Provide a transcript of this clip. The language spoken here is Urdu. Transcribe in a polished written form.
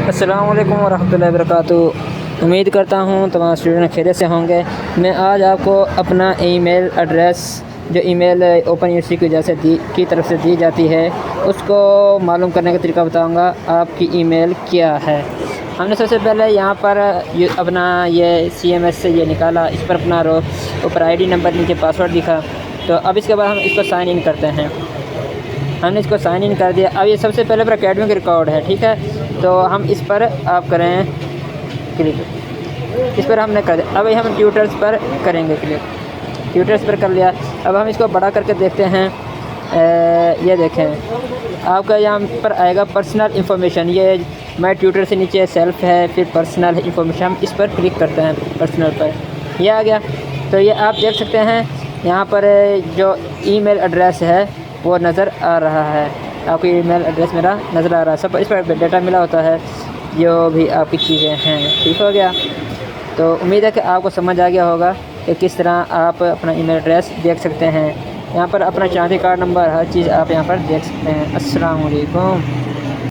السلام علیکم ورحمۃ اللہ وبرکاتہ۔ امید کرتا ہوں تمام اسٹوڈنٹ خیریت سے ہوں گے۔ میں آج آپ کو اپنا ای میل ایڈریس جو ای میل اوپن یونیورسٹی کی وجہ سے کی طرف سے دی جاتی ہے اس کو معلوم کرنے کا طریقہ بتاؤں گا۔ آپ کی ای میل کیا ہے؟ ہم نے سب سے پہلے یہاں پر اپنا یہ سی ایم ایس سے یہ نکالا، اس پر اپنا اوپر آئی ڈی نمبر نیچے پاسورڈ لکھا۔ تو اب اس کے بعد ہم اس کو سائن ان کرتے ہیں۔ ہم نے اس کو سائن ان کر دیا۔ اب یہ سب سے پہلے پر اکیڈمک ریکارڈ ہے، ٹھیک ہے، تو ہم اس پر آپ کریں کلک، اس پر ہم نے کر دیا۔ اب ہم ٹیوٹرز پر کریں گے کلک، ٹیوٹرز پر کر لیا۔ اب ہم اس کو بڑا کر کے دیکھتے ہیں۔ یہ دیکھیں آپ کا یہاں پر آئے گا پرسنل انفارمیشن، یہ مائی ٹیوٹر سے نیچے سیلف ہے، پھر پرسنل انفارمیشن، ہم اس پر کلک کرتے ہیں، پرسنل پر یہ آ گیا۔ تو یہ آپ دیکھ سکتے ہیں یہاں پر جو ای میل ایڈریس ہے وہ نظر آ رہا ہے، آپ کو ای میل ایڈریس میرا نظر آ رہا ہے، سب اس پر ڈیٹا ملا ہوتا ہے جو بھی آپ کی چیزیں ہیں، ٹھیک ہو گیا۔ تو امید ہے کہ آپ کو سمجھ آ گیا ہوگا کہ کس طرح آپ اپنا ای میل ایڈریس دیکھ سکتے ہیں۔ یہاں پر اپنا شناختی کارڈ نمبر ہر چیز آپ یہاں پر دیکھ سکتے ہیں۔ السلام علیکم۔